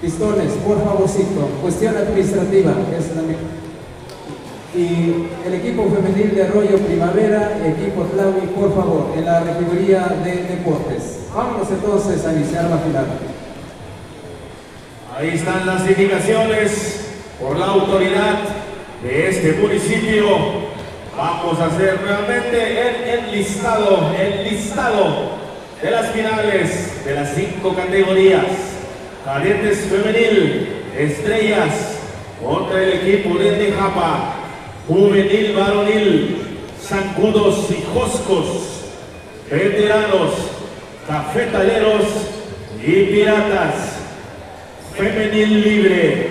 Pistones, por favorcito, cuestión administrativa, y el equipo femenil de Arroyo Primavera, equipo Tlahui, por favor, en la regiduría de deportes. Vámonos entonces a iniciar la final. Ahí están las indicaciones por la autoridad de este municipio. Vamos a hacer nuevamente el listado de las finales de las 5 categorías. Cadetes femenil, Estrellas contra el equipo de Nejapa. Juvenil varonil, Zancudos y Joscos. Veteranos, Cafetaleros y Piratas. Femenil libre,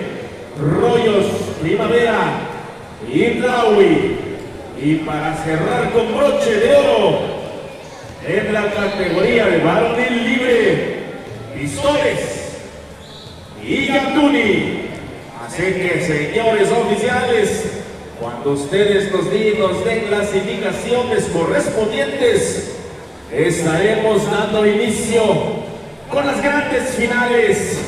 Rollos Primavera y Tlahui. Y para cerrar con broche de oro, en la categoría de varonil libre, Pistones y Ganduni. Así que, señores oficiales, cuando ustedes nos den las indicaciones correspondientes, estaremos dando inicio con las grandes finales.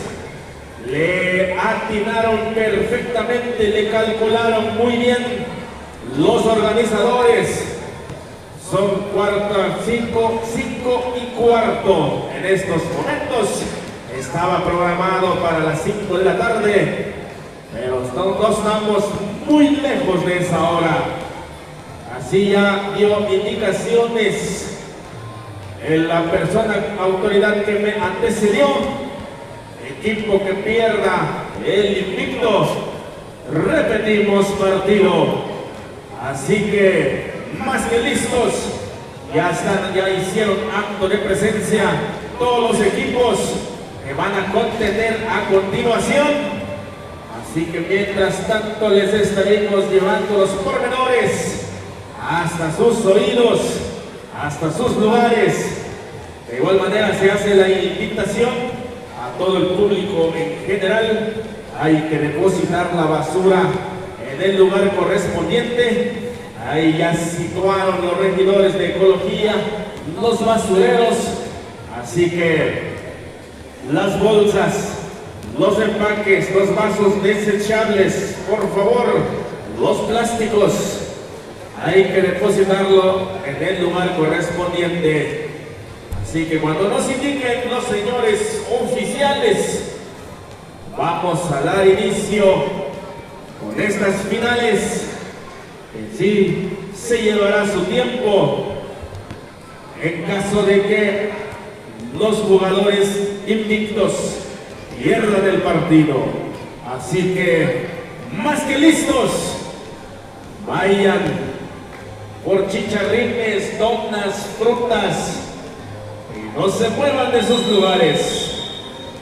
Le atinaron perfectamente, le calcularon muy bien los organizadores. Son cuarta, 5 y cuarto en estos momentos. Estaba programado para las 5 de la tarde, pero no estamos muy lejos de esa hora. Así ya dio indicaciones la persona, autoridad que me antecedió. Equipo que pierda el invicto, repetimos partido. Así que más que listos, ya hicieron acto de presencia todos los equipos que van a contener a continuación. Así que mientras tanto les estaremos llevando los pormenores hasta sus oídos, hasta sus lugares. De igual manera se hace la invitación a todo el público en general. Hay que depositar la basura en el lugar correspondiente. Ahí ya situaron los regidores de ecología los basureros. Así que las bolsas, los empaques, los vasos desechables, por favor, los plásticos, hay que depositarlo en el lugar correspondiente. Así que cuando nos indiquen los señores oficiales, vamos a dar inicio con estas finales, que sí se llevará su tiempo en caso de que los jugadores invictos pierdan el partido. Así que más que listos, vayan por chicharrines, donas, frutas y no se muevan de sus lugares.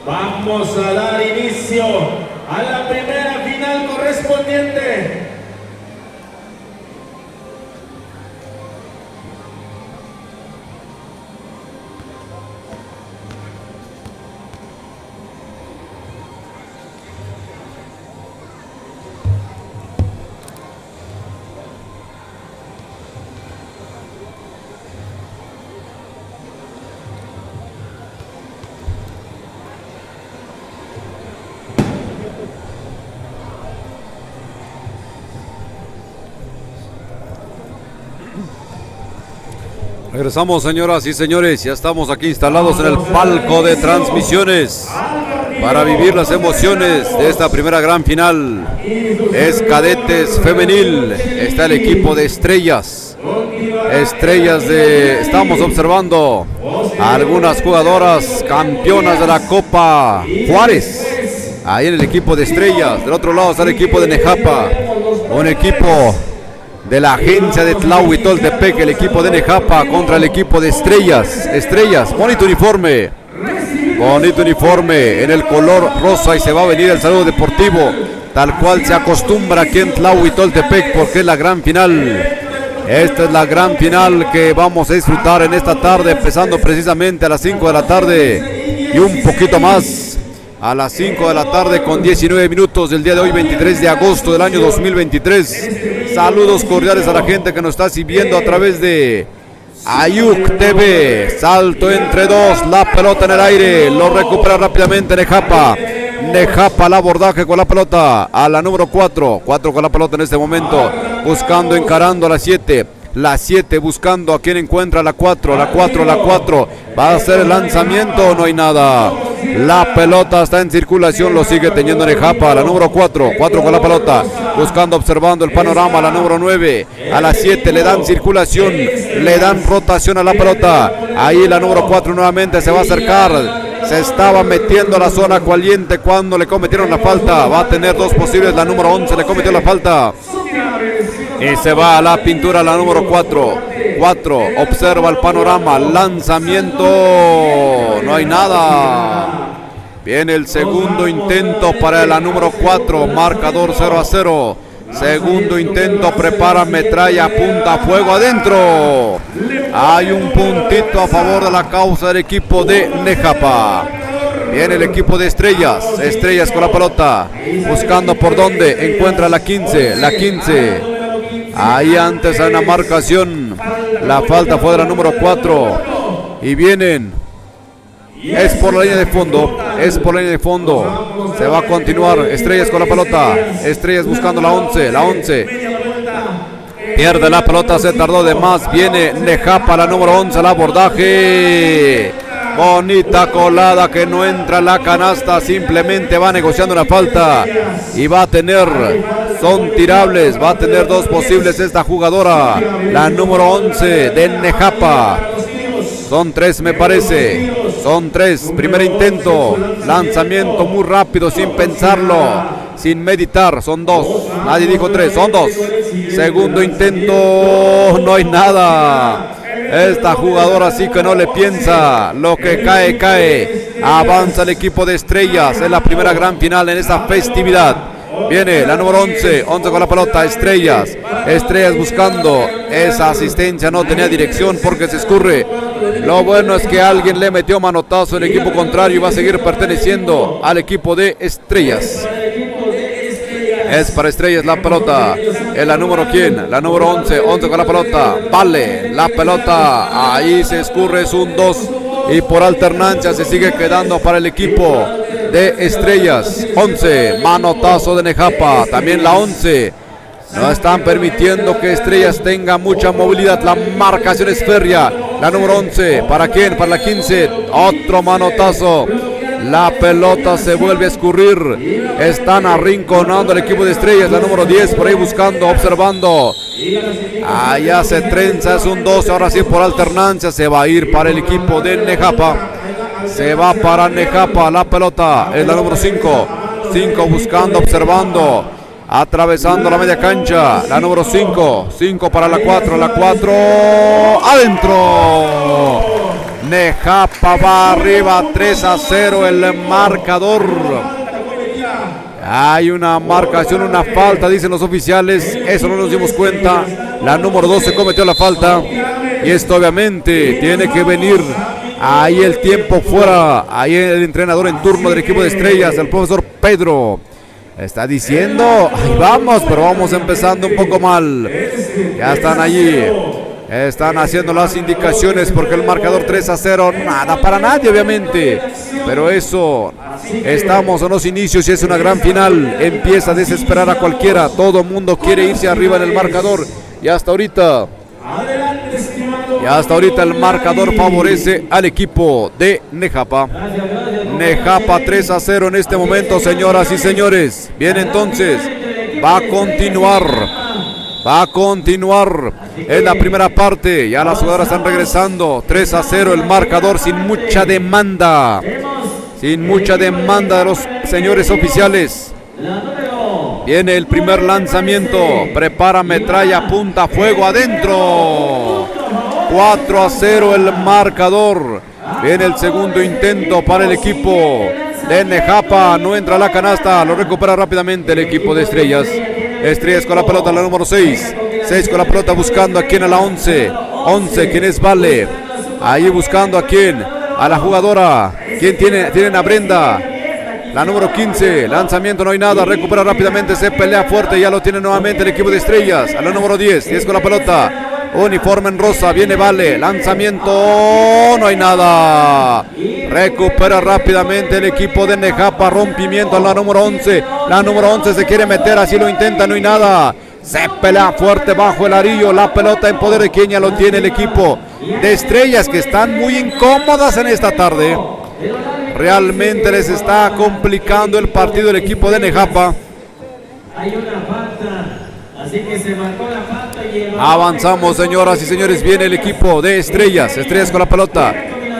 Vamos a dar inicio a la primera final correspondiente. Regresamos, señoras y señores, ya estamos aquí instalados en el palco de transmisiones para vivir las emociones de esta primera gran final. Es cadetes femenil, está el equipo de Estrellas. Estamos observando a algunas jugadoras campeonas de la Copa Juárez, ahí en el equipo de Estrellas. Del otro lado está el equipo de Nejapa, un equipo de la agencia de Tlahui Toltepec, el equipo de Nejapa contra el equipo de Estrellas, bonito uniforme en el color rosa, y se va a venir el saludo deportivo, tal cual se acostumbra aquí en Tlahui Toltepec, porque es la gran final. Esta es la gran final que vamos a disfrutar en esta tarde, empezando precisamente a las 5 de la tarde y un poquito más. A las 5 de la tarde con 19 minutos del día de hoy, 23 de agosto del año 2023. Saludos cordiales a la gente que nos está siguiendo a través de Ayuc TV. Salto entre dos, la pelota en el aire, lo recupera rápidamente Nejapa. Nejapa, el abordaje con la pelota a la número 4. 4 con la pelota en este momento, buscando, encarando a la 7. La 7 buscando a quien encuentra la 4. La 4. Va a hacer el lanzamiento, no hay nada. La pelota está en circulación, lo sigue teniendo Nejapa. La número 4. 4 con la pelota, buscando, observando el panorama. La número 9. A la 7 le dan circulación, le dan rotación a la pelota. Ahí la número 4 nuevamente se va a acercar. Se estaba metiendo a la zona caliente cuando le cometieron la falta. Va a tener dos posibles. La número 11 le cometió la falta. Y se va a la pintura la número 4. 4, observa el panorama. Lanzamiento. No hay nada. Viene el segundo intento para la número 4. Marcador 0-0. Segundo intento, prepara, metralla, apunta, fuego adentro. Hay un puntito a favor de la causa del equipo de Nejapa. Viene el equipo de Estrellas. Estrellas con la pelota, buscando por dónde. Encuentra la 15. La 15. Ahí antes hay una marcación. La falta fue de la número 4. Y vienen. Es por la línea de fondo. Es por la línea de fondo. Se va a continuar. Estrellas con la pelota. Estrellas buscando la 11. La 11. Pierde la pelota. Se tardó de más. Viene Nejapa, la número 11. El abordaje. Bonita colada que no entra la canasta. Simplemente va negociando una falta. Y va a tener. Son tirables. Va a tener dos posibles esta jugadora. La número 11 de Nejapa. Son 3 me parece. Son 3. Primer intento. Lanzamiento muy rápido, sin pensarlo, sin meditar. Son 2. Nadie dijo 3. Son 2. Segundo intento. No hay nada. Esta jugadora sí que no le piensa. Lo que cae, cae. Avanza el equipo de Estrellas en la primera gran final en esta festividad. Viene la número 11. 11 con la pelota. Estrellas. Estrellas buscando. Esa asistencia no tenía dirección porque se escurre. Lo bueno es que alguien le metió manotazo al equipo contrario y va a seguir perteneciendo al equipo de Estrellas. Es para Estrellas la pelota. Es la número ¿quién? La número 11. 11 con la pelota. Vale. La pelota. Ahí se escurre. Es un 2. Y por alternancia se sigue quedando para el equipo de Estrellas. 11. Manotazo de Nejapa. También la 11. No están permitiendo que Estrellas tenga mucha movilidad. La marcación es férrea. La número 11. ¿Para quién? Para la 15. Otro manotazo. La pelota se vuelve a escurrir. Están arrinconando el equipo de Estrellas. La número 10 por ahí buscando, observando. Allá se trenza, es un 12. Ahora sí por alternancia se va a ir para el equipo de Nejapa. Se va para Nejapa. La pelota es la número 5. 5 buscando, observando. Atravesando la media cancha. La número 5. 5 para la 4. La 4. Adentro. Nejapa va arriba 3-0 el marcador. Hay una marcación, una falta, dicen los oficiales. Eso no nos dimos cuenta. La número 12 cometió la falta. Y esto obviamente tiene que venir. Ahí el tiempo fuera. Ahí el entrenador en turno del equipo de Estrellas, el profesor Pedro, está diciendo, ahí vamos, pero vamos empezando un poco mal. Ya están allí. Están haciendo las indicaciones porque el marcador 3-0, nada para nadie obviamente, pero eso, estamos en los inicios y es una gran final, empieza a desesperar a cualquiera, todo el mundo quiere irse arriba en el marcador y hasta ahorita el marcador favorece al equipo de Nejapa. Nejapa 3-0 en este momento, señoras y señores. Bien, entonces, va a continuar en la primera parte. Ya las jugadoras están regresando. 3-0 el marcador sin mucha demanda. Sin mucha demanda de los señores oficiales. Viene el primer lanzamiento. Prepara, metralla, apunta, fuego adentro. 4-0 el marcador. Viene el segundo intento para el equipo de Nejapa. No entra a la canasta. Lo recupera rápidamente el equipo de Estrellas. Estrellas con la pelota, la número 6. 6 con la pelota buscando a quien, a la 11. 11, ¿quién es? Vale. Ahí buscando a quién. A la jugadora. ¿Quién tiene? Tienen a Brenda. La número 15. Lanzamiento, no hay nada. Recupera rápidamente. Se pelea fuerte. Ya lo tiene nuevamente el equipo de Estrellas. A la número 10. 10 con la pelota. uniforme en rosa, viene Vale, lanzamiento, no hay nada. Recupera rápidamente el equipo de Nejapa, rompimiento a la número 11. La número 11 se quiere meter, así lo intenta, no hay nada. Se pelea fuerte bajo el arillo, la pelota en poder de quien ya lo tiene el equipo de Estrellas, que están muy incómodas en esta tarde. Realmente les está complicando el partido el equipo de Nejapa. Hay una falta, así que se marcó la falta y avanzamos, señoras y señores, viene el equipo de Estrellas. Estrellas con la pelota.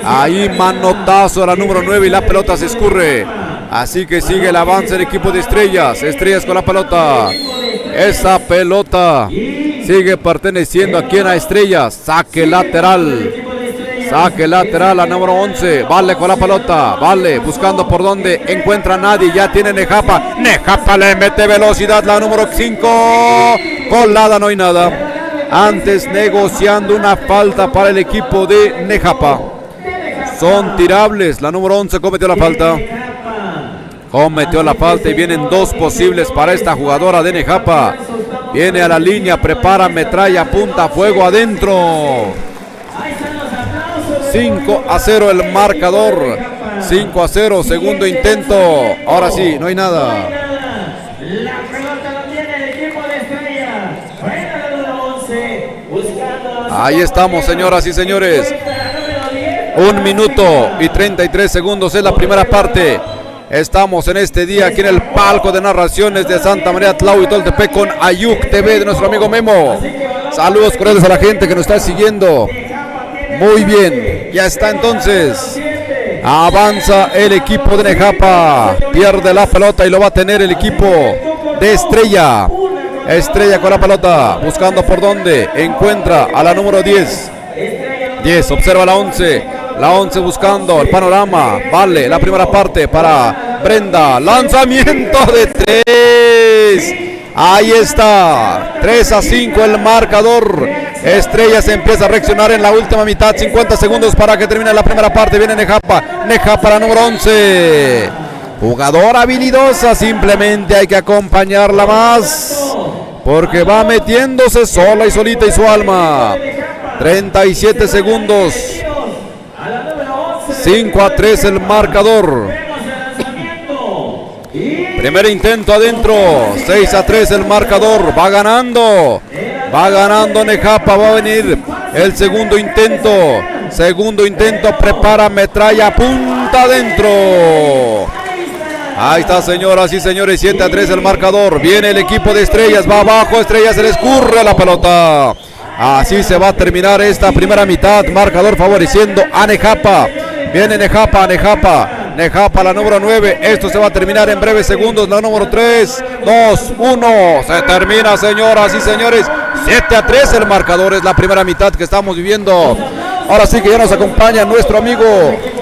Ahí manotazo a la número 9 y la pelota se escurre. Así que sigue el avance del equipo de Estrellas. Estrellas con la pelota. Esa pelota sigue perteneciendo aquí a Estrellas. Saque lateral. Saque lateral a número 11. Vale con la pelota. Vale buscando por donde encuentra a nadie. Ya tiene Nejapa. Nejapa le mete velocidad. La número 5. Colada, no hay nada. Antes negociando una falta para el equipo de Nejapa. Son tirables. La número 11 cometió la falta. Cometió la falta y vienen dos posibles para esta jugadora de Nejapa. Viene a la línea, prepara, metralla, apunta, fuego adentro. 5-0 el marcador. 5-0, segundo intento. Ahora sí, no hay nada. la pelota lo tiene el equipo de Estrellas. Fuera la número 11, buscando. Ahí estamos, señoras y señores. 1 minuto y 33 segundos es la primera parte. Estamos en este día aquí en el palco de narraciones de Santa María Tlahui Toltepec con Ayuc TV de nuestro amigo Memo. Saludos cordiales a la gente que nos está siguiendo. Muy bien, ya está entonces. Avanza el equipo de Nejapa. Pierde la pelota y lo va a tener el equipo de Estrella. Estrella con la pelota, buscando por dónde. Encuentra a la número 10. 10, observa la 11. La 11 buscando el panorama. Vale, la primera parte para Brenda. Lanzamiento de 3. Ahí está. 3-5 el marcador. Estrella se empieza a reaccionar en la última mitad. 50 segundos para que termine la primera parte. Viene Nejapa. Nejapa, la número 11. Jugadora habilidosa. Simplemente hay que acompañarla más, porque va metiéndose sola y solita y su alma. 37 segundos. 5-3 el marcador. Primer intento adentro. 6-3 el marcador. Va ganando. Va ganando Nejapa. Va a venir el segundo intento. Segundo intento. Prepara, metralla, punta adentro. Ahí está, señoras y señores. 7-3 el marcador. Viene el equipo de Estrellas. Va abajo. Estrellas, se le escurre la pelota. Así se va a terminar esta primera mitad. Marcador favoreciendo a Nejapa. Viene Nejapa, Nejapa, la número 9. Esto se va a terminar en breves segundos. La número 3, 2, 1. Se termina, señoras y señores. 7-3 el marcador. Es la primera mitad que estamos viviendo. Ahora sí que ya nos acompaña nuestro amigo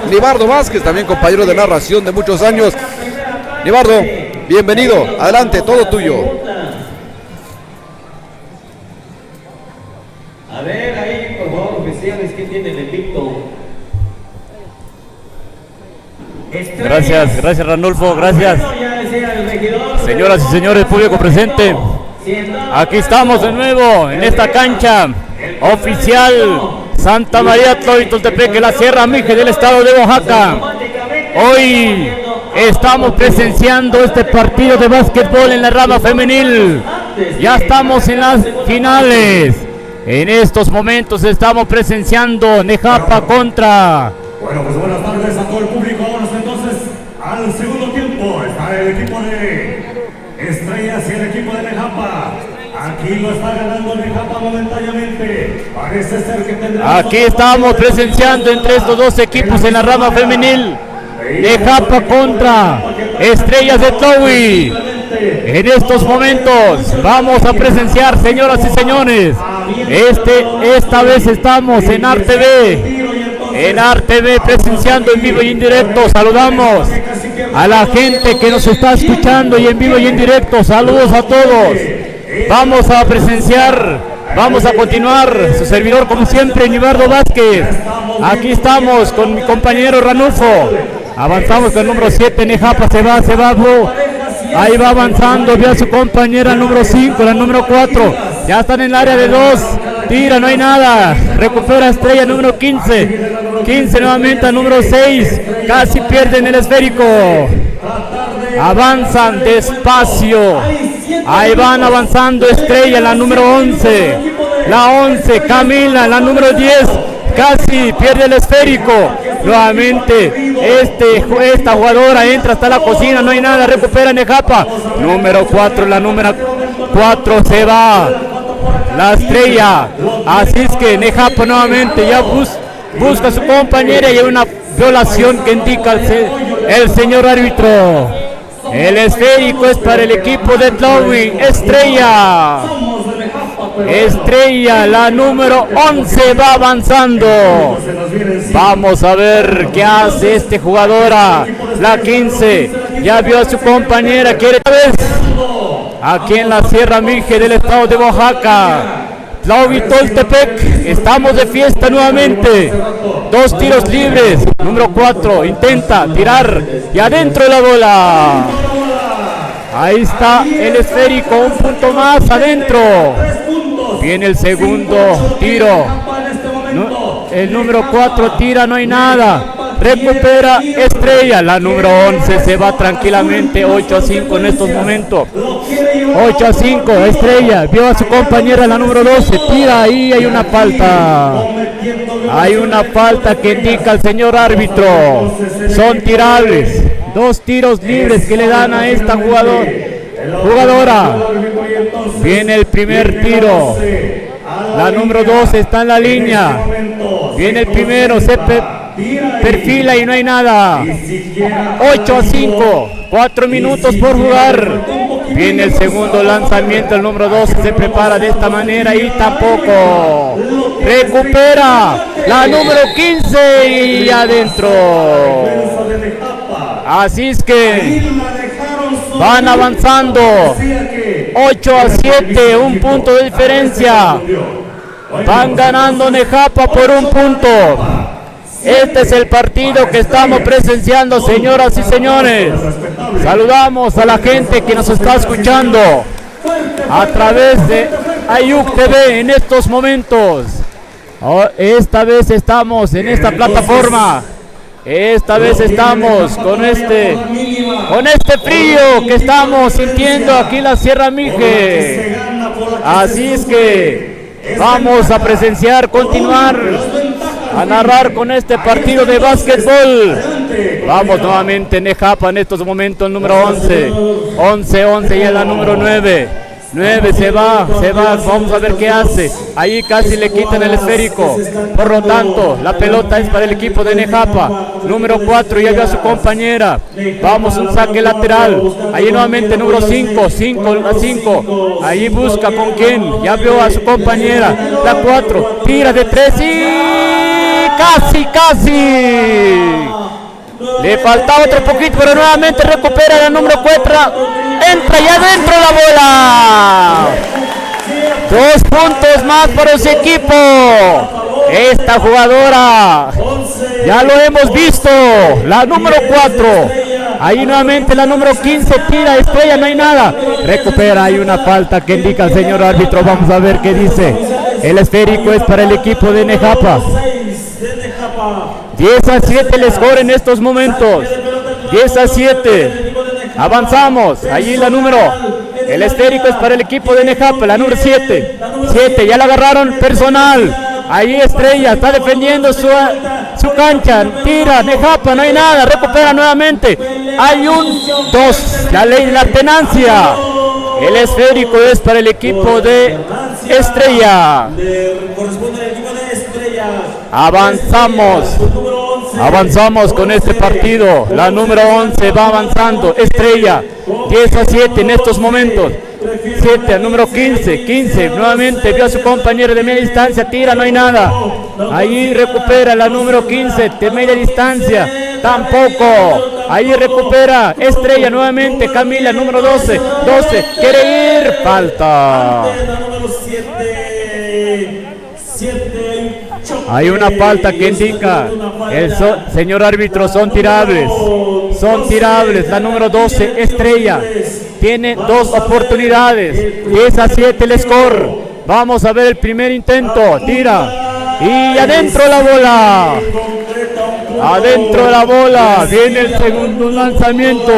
Nibardo Vázquez, también compañero de narración de muchos años. Nibardo, bienvenido. Adelante, todo tuyo. A ver, ahí, por favor, oficiales, ¿qué tiene el invicto? Gracias Ranulfo, gracias. Señoras y señores, público presente, aquí estamos de nuevo en esta cancha oficial Santa María Tlahui Toltepec, la Sierra Mije del estado de Oaxaca. Hoy estamos presenciando este partido de básquetbol en la rama femenil. Ya estamos en las finales. En estos momentos estamos presenciando Nejapa contra... Bueno, pues buenas tardes a todo el público. Vámonos entonces al segundo tiempo. Está el equipo de Estrellas y el equipo de Nejapa. Aquí lo está ganando Nejapa momentáneamente. Parece ser que tendrá... Aquí estamos presenciando entre estos dos equipos en la rama femenil. Nejapa contra Estrellas de Tlahui. En estos momentos vamos a presenciar, señoras y señores, esta vez estamos en RTV. En RTV presenciando en vivo y en directo. Saludamos a la gente que nos está escuchando y en vivo y en directo. Saludos a todos. Vamos a presenciar, vamos a continuar. Su servidor, como siempre, Nibardo Vázquez. Aquí estamos con mi compañero Ranulfo. Avanzamos con el número 7, Nejapa se va, bro. Ahí va avanzando, ve a su compañera número 5, la número 4. Ya están en el área de 2. Tira, no hay nada. Recupera Estrella número 15. 15 nuevamente al número 6. Casi pierden el esférico. Avanzan despacio. Ahí van avanzando Estrella, la número 11. La 11, Camila, la número 10. Casi pierde el esférico. Nuevamente esta jugadora entra hasta la cocina, no hay nada, recupera Nejapa. Número 4, la número 4 se va. La Estrella. Así es que Nejapa nuevamente ya busca a su compañera y hay una violación que indica el señor árbitro. El esférico es para el equipo de Tlaui. Estrella. Estrella, la número 11 va avanzando. Vamos a ver qué hace esta jugadora. La 15 ya vio a su compañera. Quiere otra vez. Aquí en la Sierra Mije del estado de Oaxaca. Tlaui Toltepec. Estamos de fiesta nuevamente. 2 tiros libres. Número 4 intenta tirar y adentro la bola. Ahí está el esférico, un punto más adentro. Viene el segundo tiro. El número 4 tira, no hay nada. Recupera Estrella. La número 11 se va tranquilamente. 8-5 en estos momentos. 8-5. Estrella vio a su compañera, la número 12. Tira, ahí hay una falta. Hay una falta que indica el señor árbitro. Son tirables. 2 tiros libres que le dan a esta jugadora. Viene el primer tiro. La número 12 está en la línea. Viene el primero, se perfila y no hay nada. 8-5. 4 minutos por jugar. Viene el segundo lanzamiento. El número 12 se prepara de esta manera y tampoco. Recupera la número 15 y adentro. Así es que van avanzando 8-7, un punto de diferencia. Van ganando Nejapa por un punto. Este es el partido que estamos presenciando, señoras y señores. Saludamos a la gente que nos está escuchando a través de Ayuk TV en estos momentos. Esta vez estamos en esta plataforma. Esta vez estamos con este frío que estamos sintiendo aquí en la Sierra Mije. Así es que vamos a presenciar, continuar a narrar con este partido de básquetbol. Vamos nuevamente Nejapa en estos momentos, el número 11. 11 y en la número 9. 9 se va, vamos a ver qué hace. Ahí casi le quitan el esférico. Por lo tanto, la pelota es para el equipo de Nejapa. Número 4 ya vio a su compañera. Vamos, un saque lateral. Ahí nuevamente número 5. 5. Ahí busca con quién. Ya vio a su compañera. La 4. Tira de 3 y casi. Le faltaba otro poquito, pero nuevamente recupera la número 4. Entra y adentro la bola. 2 puntos más para su equipo. Esta jugadora ya lo hemos visto. La número 4. Ahí nuevamente la número 15 tira Estrella, no hay nada. Recupera, hay una falta que indica el señor árbitro. Vamos a ver qué dice. El esférico es para el equipo de Nejapa. 10-7 el score en estos momentos. 10-7. Avanzamos. Allí la número. El esférico es para el equipo de Nejapa. La número 7. Ya la agarraron personal. Ahí Estrella está defendiendo su cancha. Tira Nejapa, no hay nada. Recupera nuevamente. Hay un 2. La ley de la tenancia. El esférico es para el equipo de Estrella. Avanzamos con este partido. La número 11 va avanzando. Estrella 10-7 en estos momentos. 7 al número 15 nuevamente vio a su compañero de media distancia. Tira, no hay nada. Ahí recupera la número 15 de media distancia. Tampoco. Ahí recupera Estrella nuevamente. Camila, número 12 quiere ir. Falta. Hay una falta que indica el señor árbitro. Son tirables. La número 12 Estrella tiene 2 oportunidades. 10-7 el score. Vamos a ver el primer intento. Tira. Y adentro la bola. Adentro de la bola. Viene el segundo lanzamiento.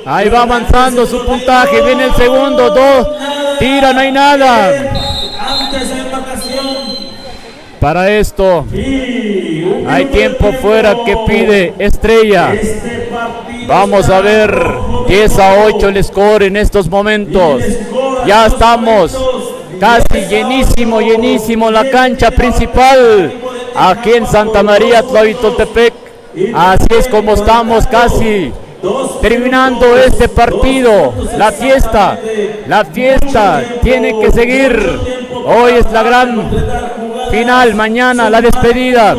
Ahí va avanzando su puntaje. Viene el segundo. 2. Tira, no hay nada. Para esto hay tiempo fuera que pide Estrella. Vamos a ver 10-8 el score en estos momentos. Ya estamos casi llenísimo la cancha principal aquí en Santa María Tlahuitoltepec. Así es como estamos casi terminando este partido. La fiesta tiene que seguir. Hoy es la gran final, mañana la despedida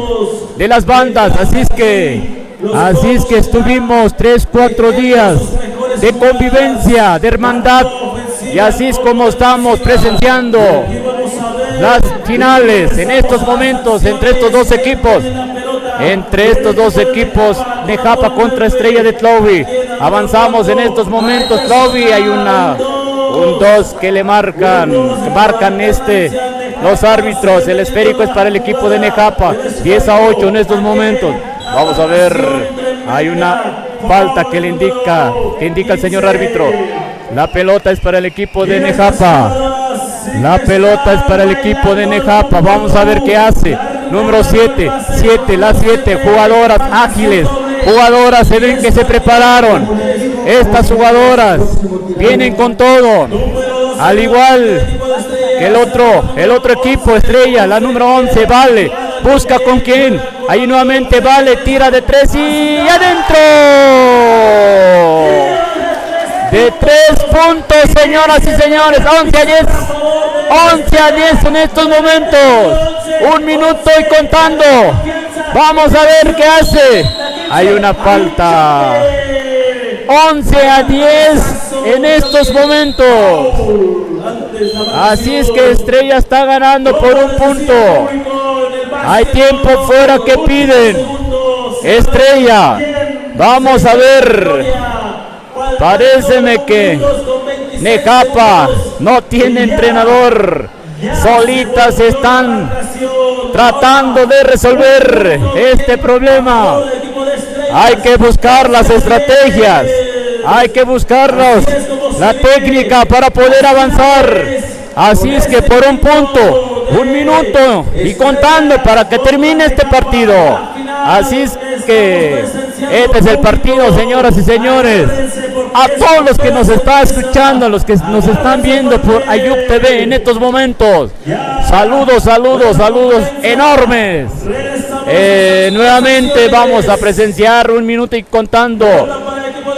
de las bandas. Así es que estuvimos 3-4 días de convivencia, de hermandad, y así es como estamos presenciando las finales en estos momentos entre estos dos equipos, Nejapa contra Estrella de Tlahui. Avanzamos en estos momentos. Tlahui, hay un 2 que le marcan los árbitros. El esférico es para el equipo de Nejapa. 10-8 en estos momentos. Vamos a ver, hay una falta que indica el señor árbitro. La pelota es para el equipo de Nejapa. Vamos a ver qué hace. Número 7, las 7 jugadoras ágiles. Jugadoras se ven que se prepararon. Estas jugadoras vienen con todo. Al igual que el otro equipo, Estrella, la número 11, Vale. Busca con quién. Ahí nuevamente Vale, tira de 3 y adentro. De 3 puntos, señoras y señores. 11-10 en estos momentos. 1 minuto y contando. Vamos a ver qué hace. Hay una falta. 11-10 en estos momentos. Así es que Estrella está ganando por 1 punto. Hay tiempo fuera que piden Estrella. Vamos a ver. Paréceme que Nejapa no tiene entrenador. Solitas están tratando de resolver este problema. Hay que buscar las estrategias. Hay que buscarlos, la técnica para poder avanzar. Así es que por 1 punto, 1 minuto y contando para que termine este partido. Así es que este es el partido, señoras y señores. A todos los que nos están escuchando, a los que nos están viendo por Ayuc TV en estos momentos, saludos enormes. Nuevamente vamos a presenciar 1 minuto y contando.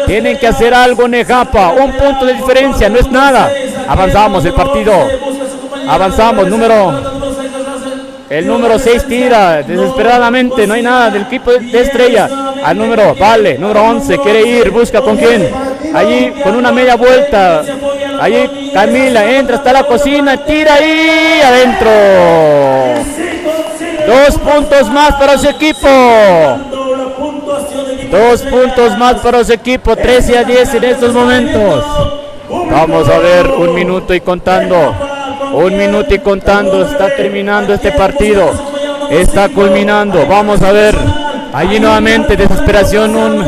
Tienen que hacer algo Nejapa. 1 punto de diferencia, no es nada. Avanzamos el partido. Avanzamos, el número 6 tira desesperadamente, no hay nada del equipo de Estrella. Al número 11 quiere ir, busca con quién. Allí con una media vuelta. Allí Camila entra hasta la cocina, tira y adentro. 2 puntos más para su equipo. 2 puntos más para su equipo. 13-10 en estos momentos. Vamos a ver, 1 minuto y contando. 1 minuto y contando. Está terminando este partido. Está culminando. Vamos a ver. Allí nuevamente desesperación.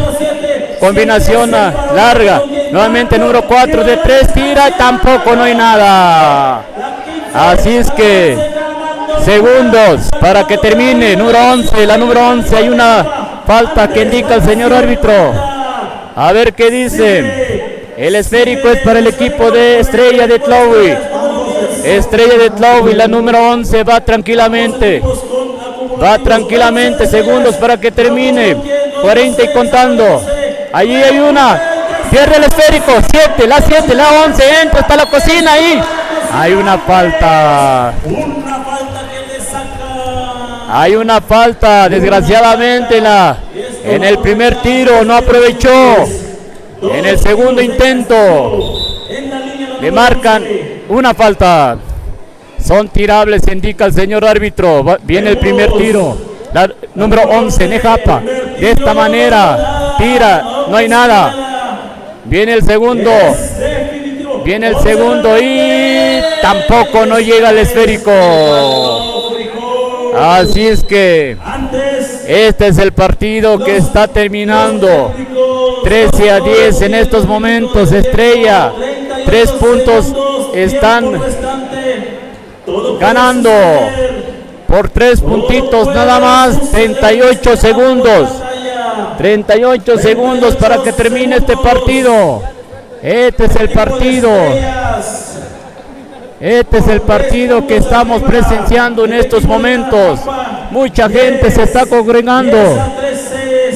Combinación larga. Nuevamente número 4 de 3. Tira. Tampoco no hay nada. Así es que segundos para que termine. Número 11. La número 11. Hay una falta que indica el señor árbitro. A ver qué dice. El esférico es para el equipo de Estrella de Tlahui. Estrella de Tlahui, la número 11, va tranquilamente. Segundos para que termine. 40 y contando. Allí hay una. Pierde el esférico. 7, la 11, entra hasta la cocina ahí. Hay una falta. Hay una falta, desgraciadamente en el primer tiro no aprovechó. En el segundo intento le marcan una falta. Son tirables, indica el señor árbitro. Viene el primer tiro. La número 11, Nejapa. De esta manera, tira, no hay nada. Viene el segundo y tampoco no llega el esférico. Así es que este es el partido que está terminando 13-10 en estos momentos. Estrella, 3 puntos, están ganando por 3 puntitos nada más. 38 segundos. 38 segundos para que termine este partido. Este es el partido. Este es el partido que estamos presenciando en estos momentos. Mucha gente se está congregando.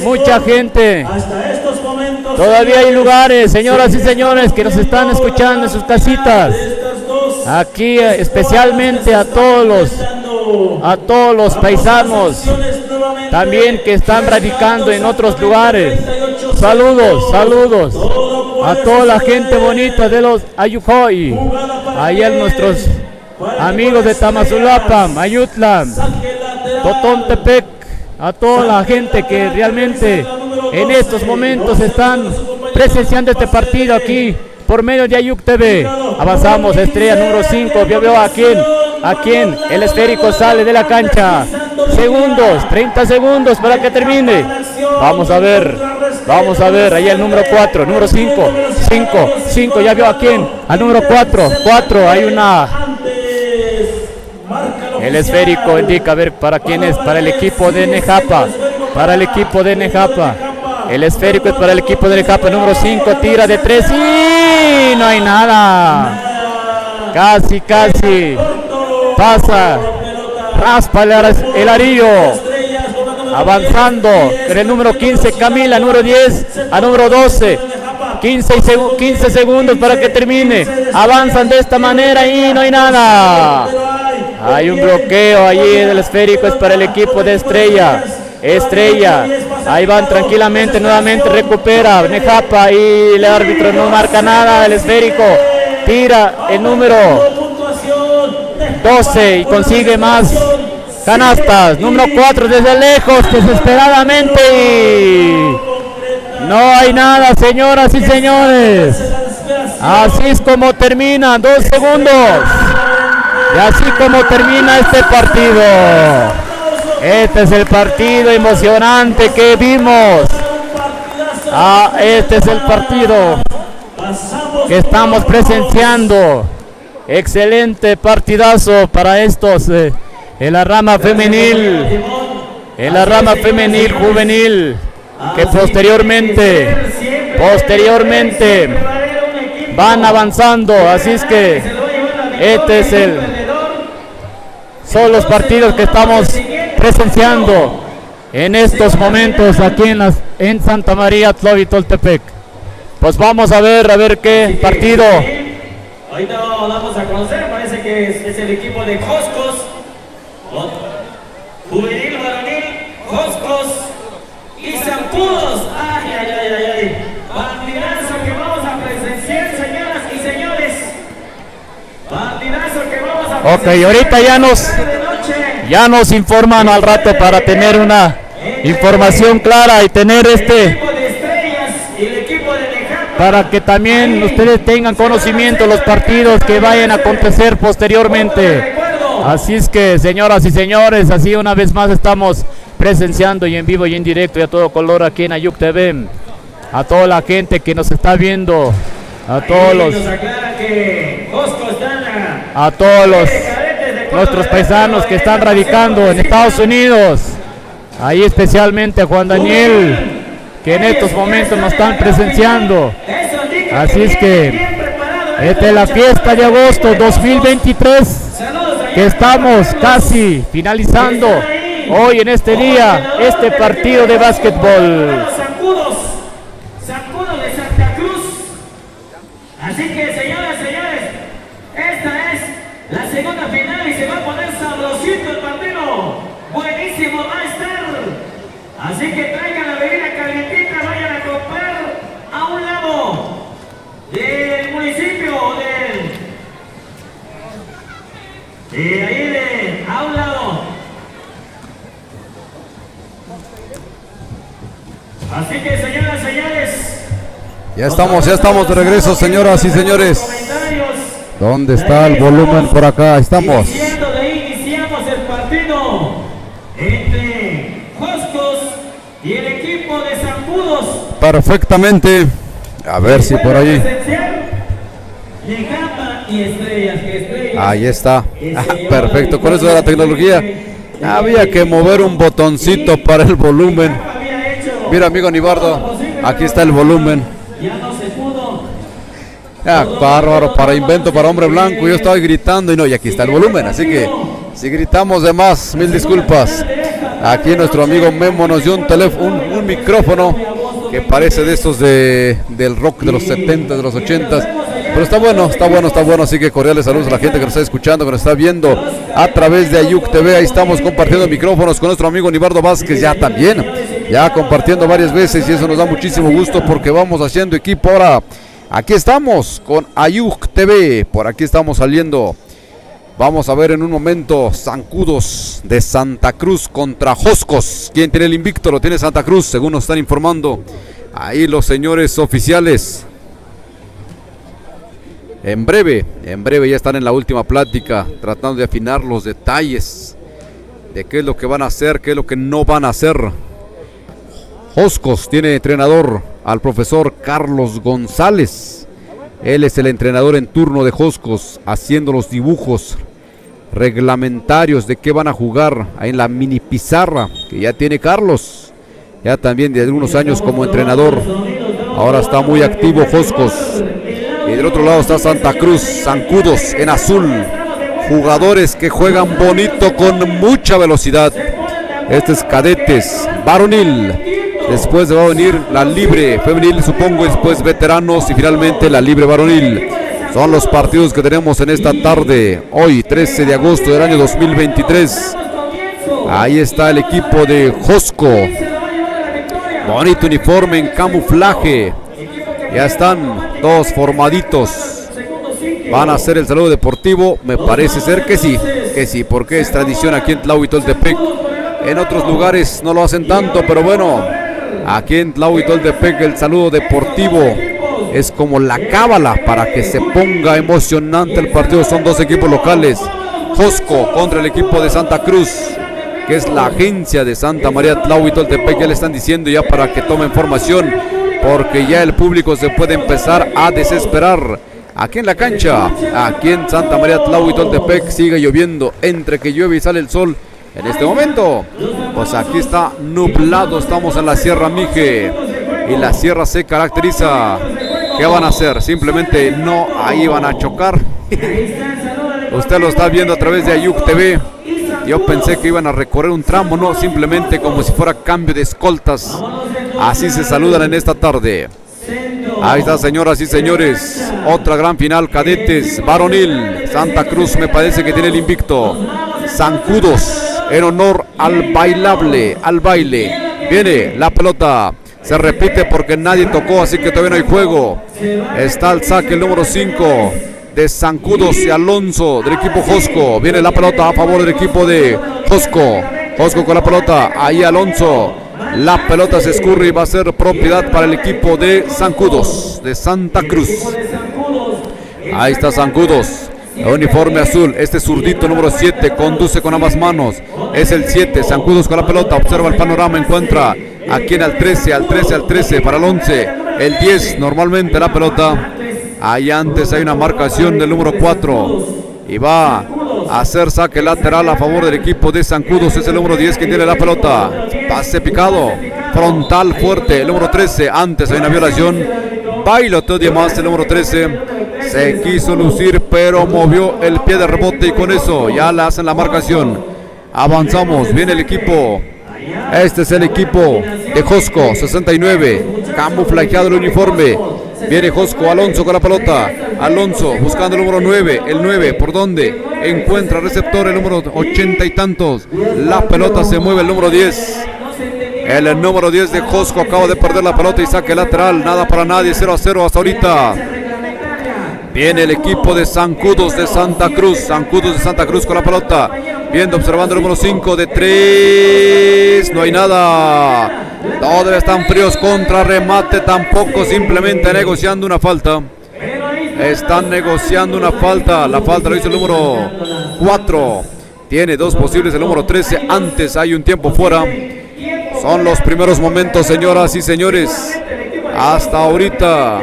Mucha gente. Todavía hay lugares, señoras y señores, que nos están escuchando en sus casitas. Aquí especialmente a todos los paisanos también que están radicando en otros lugares. Saludos a toda la gente bonita de los Ayujoy, allá nuestros amigos de Tamazulapam, Ayutlan, Totontepec, a toda la gente que realmente en estos momentos están presenciando este partido aquí por medio de Ayuk TV. Avanzamos, estrella número 5, veo a quien el esférico sale de la cancha. 30 segundos para que termine. Vamos a ver, ahí el número 4, número 5, ya vio a quién, al número 4, hay una, el esférico indica, a ver, para quién es, para el equipo de Nejapa, el esférico es para el equipo de Nejapa, número 5, tira de 3 y no hay nada, casi, pasa, raspa el arillo. Avanzando en el número 15 Camila, número 10 a número 12, 15 segundos para que termine. Avanzan de esta manera y no hay nada. Hay un bloqueo allí del esférico, es para el equipo de Estrella, ahí van tranquilamente, nuevamente recupera Nejapa y el árbitro no marca nada. El esférico tira el número 12 y consigue más canastas, número 4 desde lejos, desesperadamente, y no hay nada, señoras y señores. Así es como termina, 2 segundos, y así como termina este partido. Este es el partido emocionante que vimos. Este es el partido que estamos presenciando. Excelente partidazo para estos en la rama femenil, juvenil, que posteriormente van avanzando. Así es que son los partidos que estamos presenciando en estos momentos aquí en Santa María Tlahuitoltepec. Pues vamos a ver qué partido. Ahorita lo vamos a conocer, parece que es el equipo de Joscos, juvenil, varonil, Joscos y Zampudos. Ay. Partidazo que vamos a presenciar, señoras y señores. Partidazo que vamos a presenciar. Ok, ahorita ya nos informan al rato para tener una información clara y tener para que también ustedes tengan conocimiento de los partidos que vayan a acontecer posteriormente. Así es que, señoras y señores, así una vez más estamos presenciando y en vivo y en directo y a todo color aquí en Ayuk TV. A toda la gente que nos está viendo, a todos nuestros paisanos que están radicando en Estados Unidos, ahí especialmente a Juan Daniel, que en estos momentos nos están presenciando. Así es que esta es la fiesta de agosto 2023 que estamos casi finalizando hoy en este día, este partido de básquetbol. Zancudos de Santa Cruz. Así que, señoras y señores, esta es la segunda final y se va a poner sabrosito el partido. Buenísimo va a estar. Así que traigan la bebida calientita, vayan a comprar a un lado del municipio, a un lado. Así que, señoras y señores, ya estamos de regreso, señoras y señores. ¿Dónde está el volumen por acá? Estamos. Iniciando de ahí, iniciamos el partido entre Joscos y el equipo de Zancudos. Perfectamente. A ver si por ahí. Lejapa y Estrellas, que Estrellas. Ahí está. Perfecto. Con eso de la tecnología. Había que mover un botoncito para el volumen. Mira, amigo Nibardo. Aquí está el volumen. Ya no se pudo. Bárbaro, para invento para hombre blanco. Yo estaba gritando y no, y aquí está el volumen. Así que si gritamos de más, mil disculpas. Aquí nuestro amigo Memo nos dio un micrófono que parece de estos del rock de los 70, de los 80. Pero está bueno. Así que cordiales saludos a la gente que nos está escuchando, que nos está viendo a través de Ayuk TV. Ahí estamos compartiendo micrófonos con nuestro amigo Nibardo Vázquez ya también. Ya compartiendo varias veces y eso nos da muchísimo gusto porque vamos haciendo equipo ahora. Aquí estamos con Ayuk TV, por aquí estamos saliendo. Vamos a ver en un momento Zancudos de Santa Cruz contra Joscos. ¿Quién tiene el invicto? Lo tiene Santa Cruz, según nos están informando ahí los señores oficiales. En breve ya están en la última plática, tratando de afinar los detalles de qué es lo que van a hacer, qué es lo que no van a hacer. Joscos tiene entrenador al profesor Carlos González. Él es el entrenador en turno de Joscos, haciendo los dibujos reglamentarios de qué van a jugar ahí en la mini pizarra que ya tiene Carlos. Ya también de algunos años como entrenador. Ahora está muy activo Joscos. Y del otro lado está Santa Cruz, Zancudos en azul. Jugadores que juegan bonito con mucha velocidad. Este es cadetes, varonil. Después va a venir la libre femenil, supongo, después veteranos y finalmente la libre varonil. Son los partidos que tenemos en esta tarde, hoy 13 de agosto del año 2023. Ahí está el equipo de Josco. Bonito uniforme en camuflaje. Ya están todos formaditos. Van a hacer el saludo deportivo. Me parece ser que sí, porque es tradición aquí en Tlahuitoltepec. En otros lugares no lo hacen tanto, pero bueno, aquí en Tlahuitoltepec el saludo deportivo es como la cábala para que se ponga emocionante el partido. Son dos equipos locales. Josco contra el equipo de Santa Cruz, que es la agencia de Santa María Tlahuitoltepec. Ya le están diciendo ya para que tomen formación, porque ya el público se puede empezar a desesperar. Aquí en la cancha, aquí en Santa María Tlahuitoltepec sigue lloviendo, entre que llueve y sale el sol. En este momento, pues aquí está nublado, estamos en la Sierra Mije y la sierra se caracteriza. ¿Qué van a hacer? Simplemente no, ahí van a chocar. Usted lo está viendo a través de Ayuk TV. Yo pensé que iban a recorrer un tramo, no, simplemente como si fuera cambio de escoltas. Así se saludan en esta tarde. Ahí está, señoras y señores, otra gran final, cadetes, varonil. Santa Cruz me parece que tiene el invicto. Zancudos en honor al bailable, al baile. Viene la pelota, se repite porque nadie tocó, así que todavía no hay juego. Está el saque el número 5 de Zancudos y Alonso del equipo Josco. Viene la pelota a favor del equipo de Josco. Josco con la pelota, ahí Alonso. La pelota se escurre y va a ser propiedad para el equipo de Zancudos, de Santa Cruz. Ahí está Zancudos, el uniforme azul, este zurdito número 7, conduce con ambas manos. Es el 7, Zancudos con la pelota, observa el panorama, encuentra aquí en el 13, al 13, para el 11, el 10, normalmente la pelota. Ahí antes hay una marcación del número 4 y va a hacer saque lateral a favor del equipo de Zancudos. Es el número 10 quien tiene la pelota. Pase picado, frontal fuerte, el número 13. Antes hay una violación. Bailoteo de más, el número 13. Se quiso lucir, pero movió el pie de rebote y con eso ya le hacen la marcación. Avanzamos, viene el equipo. Este es el equipo de Josco, 69. Camuflajeado el uniforme. Viene Josco, Alonso con la pelota. Alonso buscando el número 9. El 9, ¿por dónde? Encuentra receptor el número 80 y tantos. La pelota se mueve el número 10. El número 10 de Josco acaba de perder la pelota y saque lateral. Nada para nadie, 0-0 hasta ahorita. Viene el equipo de Zancudos de Santa Cruz. Zancudos de Santa Cruz con la pelota. Viendo, observando el número 5 de 3. No hay nada. Todavía están fríos, contra remate tampoco, simplemente negociando una falta. Están negociando una falta. La falta lo hizo el número 4. Tiene 2 posibles el número 13. Antes hay un tiempo fuera. Son los primeros momentos, señoras y señores. Hasta ahorita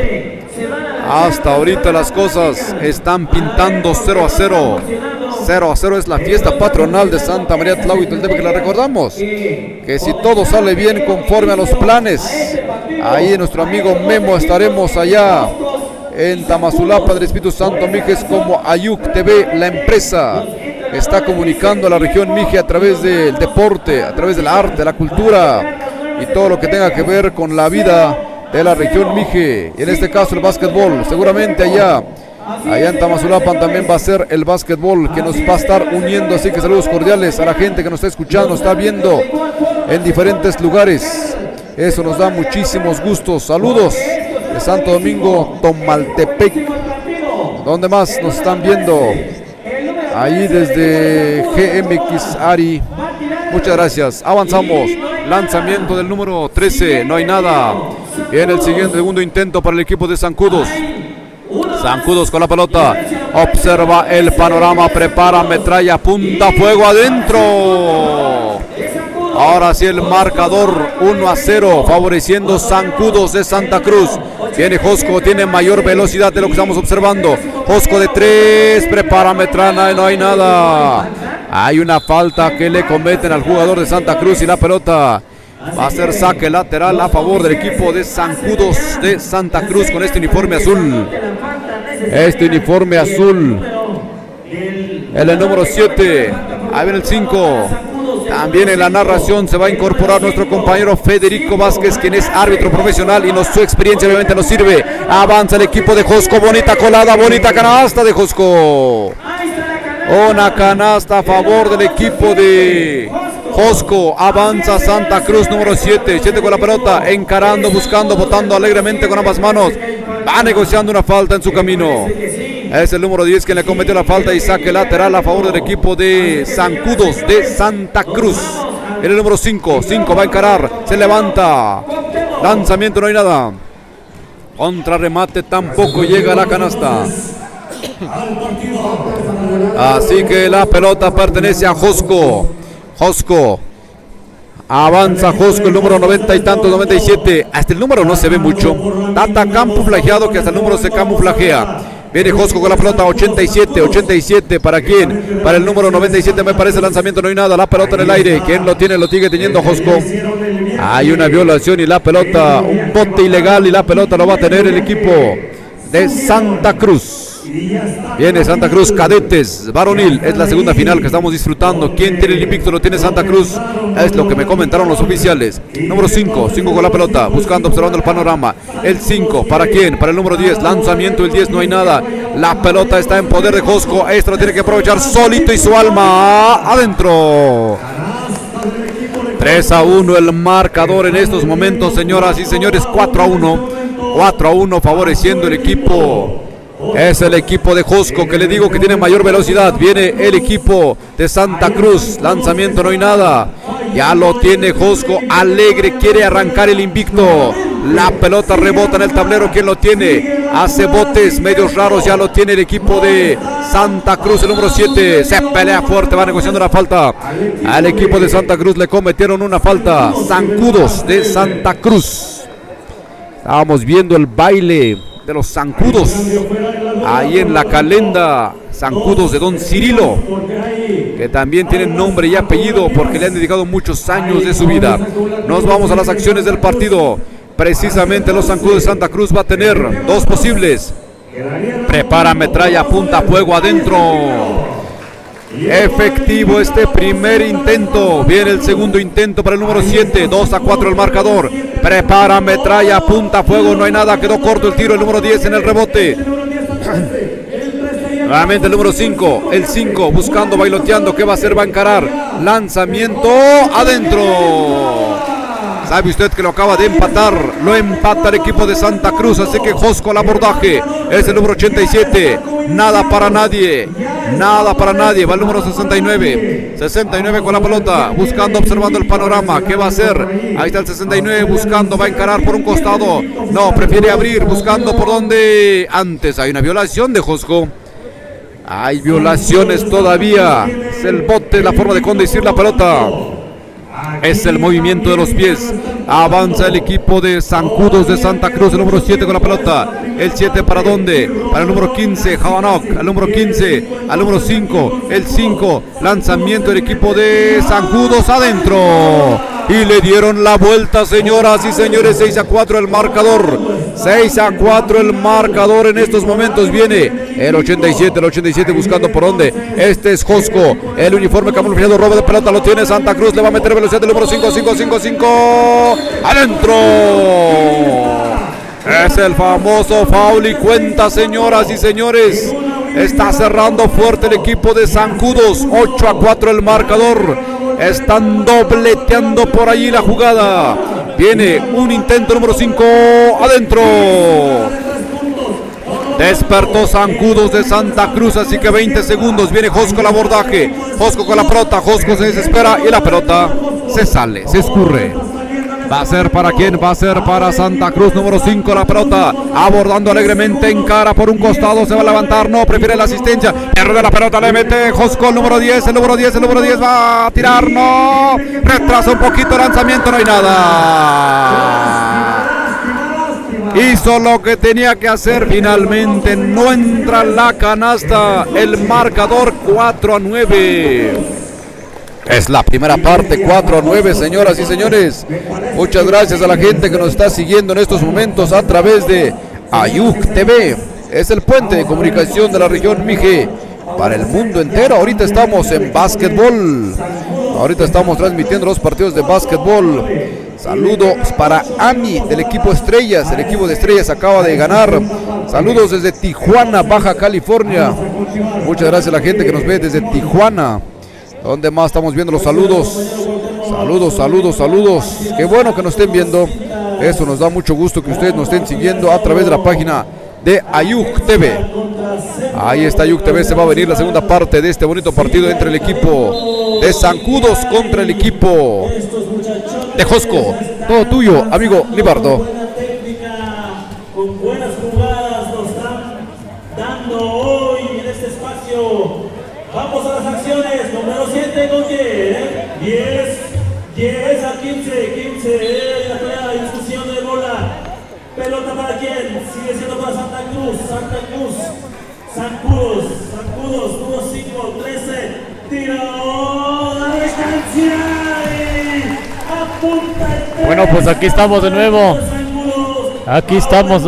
las cosas están pintando 0-0. 0-0 es la fiesta patronal de Santa María Tlahuitoltepec, que la recordamos. Que si todo sale bien conforme a los planes, ahí nuestro amigo Memo estaremos allá en Tamazulapa del Espíritu Santo Mijes, como Ayuc TV, la empresa está comunicando a la región Mije a través del deporte, a través del arte, la cultura y todo lo que tenga que ver con la vida de la región Mije, y en este caso el básquetbol. Seguramente allá en Tamazulapan también va a ser el básquetbol que nos va a estar uniendo, así que saludos cordiales a la gente que nos está escuchando, está viendo en diferentes lugares. Eso nos da muchísimos gustos. Saludos de Santo Domingo, Tomaltepec. ¿Dónde más nos están viendo? Ahí desde GMX Ari. Muchas gracias. Avanzamos. Lanzamiento del número 13. No hay nada. Viene el segundo intento para el equipo de Zancudos. Zancudos con la pelota. Observa el panorama. Prepara, metralla, apunta, fuego adentro. Ahora sí el marcador 1-0 favoreciendo Zancudos de Santa Cruz. Viene Josco, tiene mayor velocidad de lo que estamos observando. Josco de 3, prepara, metralla, no hay nada. Hay una falta que le cometen al jugador de Santa Cruz y la pelota va a ser saque lateral a favor del equipo de Zancudos de Santa Cruz con este uniforme azul. Este uniforme azul. El número 7. Ahí viene el 5. También en la narración se va a incorporar nuestro compañero Federico Vázquez, quien es árbitro profesional y su experiencia obviamente nos sirve. Avanza el equipo de Josco, bonita colada, bonita canasta de Josco. Una canasta a favor del equipo de Josco. Avanza Santa Cruz, número 7. 7 con la pelota, encarando, buscando, botando alegremente con ambas manos. Va negociando una falta en su camino. Es el número 10 quien le cometió la falta y saque lateral a favor del equipo de Zancudos de Santa Cruz. En el número 5. 5 va a encarar, se levanta. Lanzamiento, no hay nada. Contrarremate, tampoco llega a la canasta. Así que la pelota pertenece a Josco. Josco. Avanza Josco, el número 90 y tanto, 97. Hasta el número no se ve mucho. Está tan camuflajeado que hasta el número se camuflajea. Viene Josco con la pelota, 87, 87, ¿para quién? Para el número 97 me parece, el lanzamiento, no hay nada, la pelota en el aire, ¿quién lo tiene? Lo sigue teniendo Josco. Hay una violación y la pelota, un bote ilegal y la pelota lo va a tener el equipo de Santa Cruz. Viene Santa Cruz Cadetes varonil, es la segunda final que estamos disfrutando. ¿Quién tiene el invicto? Lo tiene Santa Cruz, es lo que me comentaron los oficiales. Número 5, 5 con la pelota, buscando, observando el panorama. El 5, ¿para quién? Para el número 10, lanzamiento, el 10, no hay nada. La pelota está en poder de Josco, esto lo tiene que aprovechar solito y su alma adentro. 3-1 el marcador en estos momentos, señoras y señores. 4-1, 4-1 favoreciendo el equipo. Es el equipo de Josco, que le digo que tiene mayor velocidad. Viene el equipo de Santa Cruz. Lanzamiento, no hay nada. Ya lo tiene Josco. Alegre, quiere arrancar el invicto. La pelota rebota en el tablero. ¿Quién lo tiene? Hace botes medios raros. Ya lo tiene el equipo de Santa Cruz, el número 7. Se pelea fuerte, va negociando la falta. Al equipo de Santa Cruz le cometieron una falta. Zancudos de Santa Cruz. Estábamos viendo el baile de los Zancudos ahí en la calenda. Zancudos de Don Cirilo, que también tienen nombre y apellido porque le han dedicado muchos años de su vida. Nos vamos a las acciones del partido. Precisamente los Zancudos de Santa Cruz va a tener 2 posibles. Prepara, metralla, apunta, fuego adentro. Efectivo este primer intento. Viene el segundo intento para el número 7. 2-4 el marcador. Prepara, metralla, apunta, fuego, no hay nada. Quedó corto el tiro, el número 10 en el rebote. Nuevamente el número 5. El 5 buscando, bailoteando. ¿Qué va a hacer? Va a encarar. Lanzamiento adentro. Sabe usted que lo acaba de empatar. Lo empata el equipo de Santa Cruz. Así que Josco al abordaje. Es el número 87. Nada para nadie. Nada para nadie. Va el número 69. 69 con la pelota. Buscando, observando el panorama. ¿Qué va a hacer? Ahí está el 69 buscando. Va a encarar por un costado. No, prefiere abrir. Buscando por donde. Antes hay una violación de Josco. Hay violaciones todavía. Es el bote, la forma de conducir la pelota. Es el movimiento de los pies. Avanza el equipo de Zancudos de Santa Cruz. El número 7 con la pelota. El 7 para dónde? Para el número 15, Javanok. Al número 15, al número 5. El 5, lanzamiento del equipo de Zancudos adentro. Y le dieron la vuelta, señoras y señores. 6-4 el marcador. 6-4 el marcador en estos momentos. Viene el 87 buscando por dónde. Este es Josco. El uniforme camuflado, robo de pelota. Lo tiene Santa Cruz. Le va a meter velocidad del número 5. Adentro. Es el famoso foul y cuenta, señoras y señores. Está cerrando fuerte el equipo de Zancudos. 8-4 el marcador. Están dobleteando por allí la jugada. Viene un intento número 5. Adentro. Despertó Zancudos de Santa Cruz. Así que 20 segundos. Viene Josco al abordaje. Josco con la pelota. Josco se desespera y la pelota se sale, se escurre. ¿Va a ser para quién? Va a ser para Santa Cruz, número 5, la pelota, abordando alegremente, encara por un costado, se va a levantar, no, prefiere la asistencia, pierde la pelota, le mete Josco, el número 10 va a tirar, no, retrasa un poquito el lanzamiento, no hay nada. Hizo lo que tenía que hacer, finalmente no entra la canasta, el marcador 4-9. Es la primera parte, 4-9, señoras y señores. Muchas gracias a la gente que nos está siguiendo en estos momentos a través de Ayuk TV. Es el puente de comunicación de la región Mije para el mundo entero. Ahorita estamos en básquetbol. Ahorita estamos transmitiendo los partidos de básquetbol. Saludos para Ami del equipo Estrellas. El equipo de Estrellas acaba de ganar. Saludos desde Tijuana, Baja California. Muchas gracias a la gente que nos ve desde Tijuana. ¿Dónde más estamos viendo los saludos? Saludos. Qué bueno que nos estén viendo. Eso nos da mucho gusto que ustedes nos estén siguiendo a través de la página de Ayuk TV. Ahí está Ayuk TV. Se va a venir la segunda parte de este bonito partido entre el equipo de Zancudos contra el equipo de Josco. Todo tuyo, amigo Libardo. Con buenas jugadas nos están dando hoy en este espacio. Vamos a las acciones, número 7 con 10 a 15, la discusión de bola, pelota para quién, sigue siendo para Santa Cruz, Zancudos, número 5, 13, tiro, la distancia y apunta el tren. Bueno, pues aquí estamos de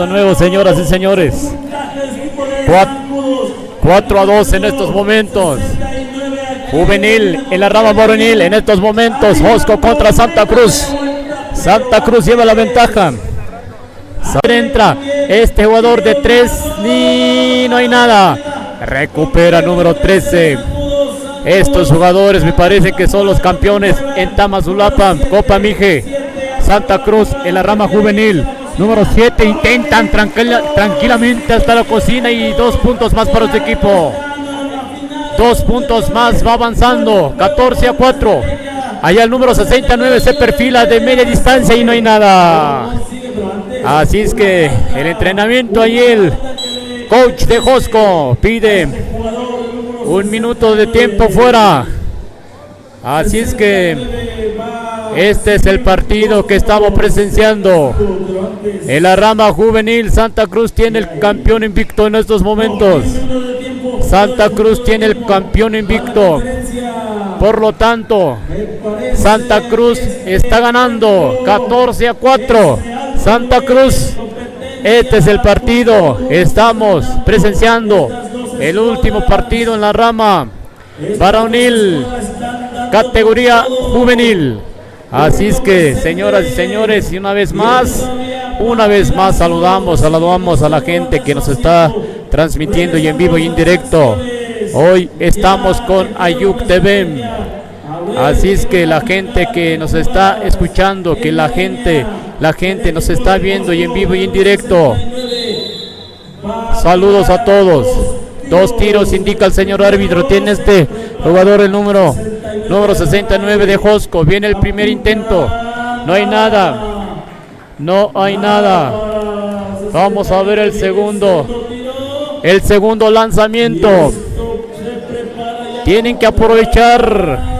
nuevo. Señoras y señores. 4-2 en estos momentos. Juvenil en la rama varonil en estos momentos. Josco contra Santa Cruz. Santa Cruz lleva la ventaja. Entra este jugador de 3 y no hay nada. Recupera número 13. Estos jugadores me parece que son los campeones en Tamazulapa, Copa Mije. Santa Cruz en la rama juvenil. Número 7 intentan tranquilamente hasta la cocina y 2 puntos más para este equipo. 2 puntos más, va avanzando, 14-4. Allá el número 69 se perfila de media distancia y no hay nada. Así es que el entrenamiento ahí, el coach de Josco pide 1 minuto de tiempo fuera. Así es que este es el partido que estamos presenciando. En la rama juvenil, Santa Cruz tiene el campeón invicto en estos momentos. Santa Cruz tiene el campeón invicto. Por lo tanto, Santa Cruz está ganando 14-4. Santa Cruz, este es el partido. Estamos presenciando el último partido en la rama varonil, categoría juvenil. Así es que, señoras y señores, y una vez más saludamos a la gente que nos está transmitiendo y en vivo y en directo. Hoy estamos con Ayuk TV. Así es que la gente que nos está escuchando, que la gente nos está viendo y en vivo y en directo. Saludos a todos. 2 tiros indica el señor árbitro. Tiene este jugador el número 69 de Josco. Viene el primer intento. No hay nada. No hay nada. Vamos a ver el segundo. El segundo lanzamiento. Tienen que aprovechar.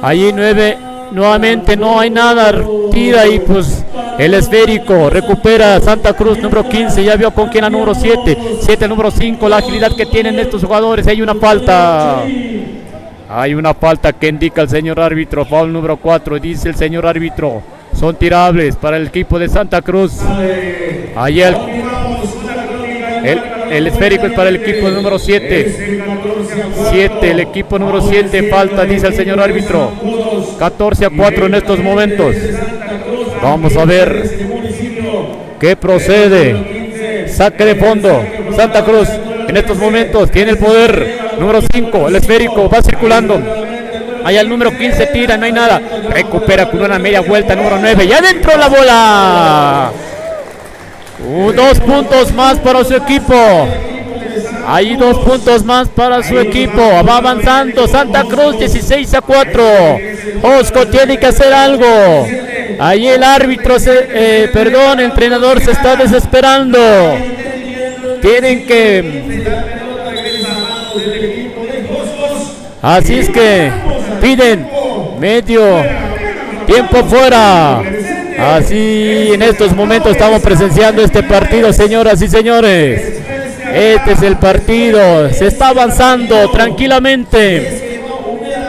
Allí 9. Nuevamente no hay nada. Tira y pues el esférico. Recupera Santa Cruz, número 15. Ya vio con quién a número 7. 7, número 5. La agilidad que tienen estos jugadores. Hay una falta. Hay una falta que indica el señor árbitro. Foul número 4. Dice el señor árbitro. Son tirables para el equipo de Santa Cruz. Ahí el esférico es para el equipo número 7. 7, el equipo número 7. Falta, dice el señor árbitro. 14-4 en estos momentos. Vamos a ver qué procede. Saque de fondo. Santa Cruz en estos momentos tiene el poder. Número 5, el esférico va circulando. Allá el número 15 tira, no hay nada. Recupera con una media vuelta, número 9. Y adentro la bola. 2 puntos más para su equipo. Hay 2 puntos más para su equipo. Va avanzando Santa Cruz 16-4. Josco tiene que hacer algo. Ahí el árbitro, el entrenador se está desesperando. Tienen que... Así es que piden medio tiempo fuera. Así en estos momentos estamos presenciando este partido, señoras y señores. Este es el partido. Se está avanzando tranquilamente.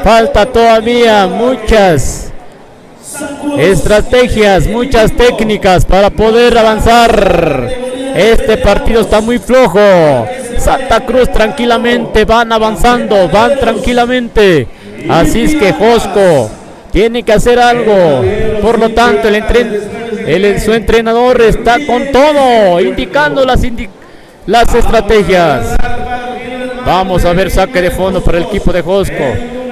Falta todavía muchas estrategias, muchas técnicas para poder avanzar. Este partido está muy flojo. Santa Cruz tranquilamente van avanzando, van tranquilamente. Así es que Josco tiene que hacer algo. Por lo tanto, su entrenador está con todo, indicando las estrategias. Vamos a ver saque de fondo para el equipo de Josco.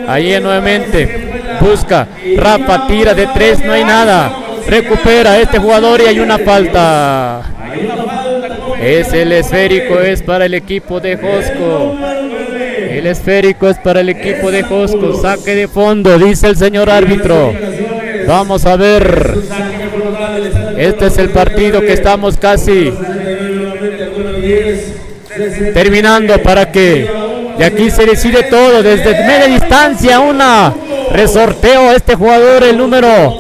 Ahí nuevamente busca Rafa, tira de 3, no hay nada. Recupera este jugador y hay una falta. Es el esférico, es para el equipo de Josco. El esférico es para el equipo de Josco. Saque de fondo, dice el señor árbitro. Vamos a ver. Este es el partido que estamos casi terminando para que de aquí se decide todo. Desde media distancia, resorteo a este jugador, el número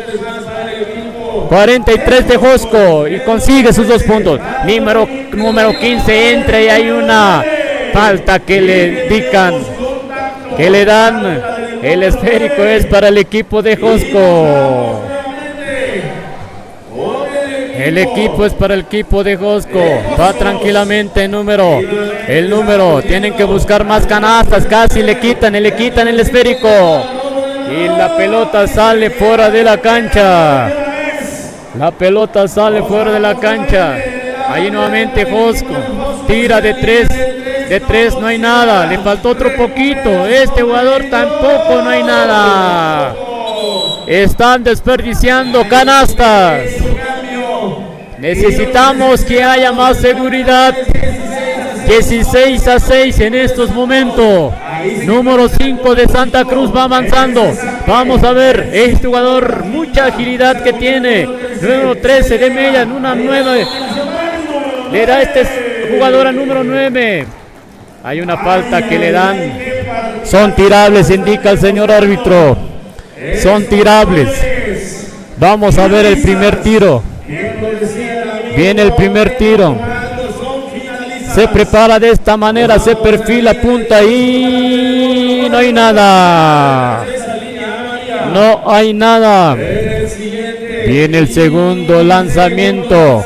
43 de Josco, y consigue sus 2 puntos. Número 15 entra y hay una falta que le indican, que le dan. El esférico es para el equipo de Josco. El equipo es para el equipo de Josco. Va tranquilamente el número. Tienen que buscar más canastas. Casi le quitan el esférico. Y la pelota sale fuera de la cancha. La pelota sale fuera de la cancha. Ahí nuevamente Josco. Tira de 3. De 3 no hay nada. Le faltó otro poquito. Este jugador tampoco, no hay nada. Están desperdiciando canastas. Necesitamos que haya más seguridad. 16-6 en estos momentos. Número 5 de Santa Cruz va avanzando. Vamos a ver, este jugador, mucha agilidad que tiene. Número 13 de Mella, en una 9. Le da este jugador al número 9. Hay una falta que le dan. Son tirables, indica el señor árbitro. Son tirables. Vamos a ver el primer tiro. Viene el primer tiro. Se prepara de esta manera, se perfila, apunta y no hay nada. No hay nada. Viene el segundo lanzamiento.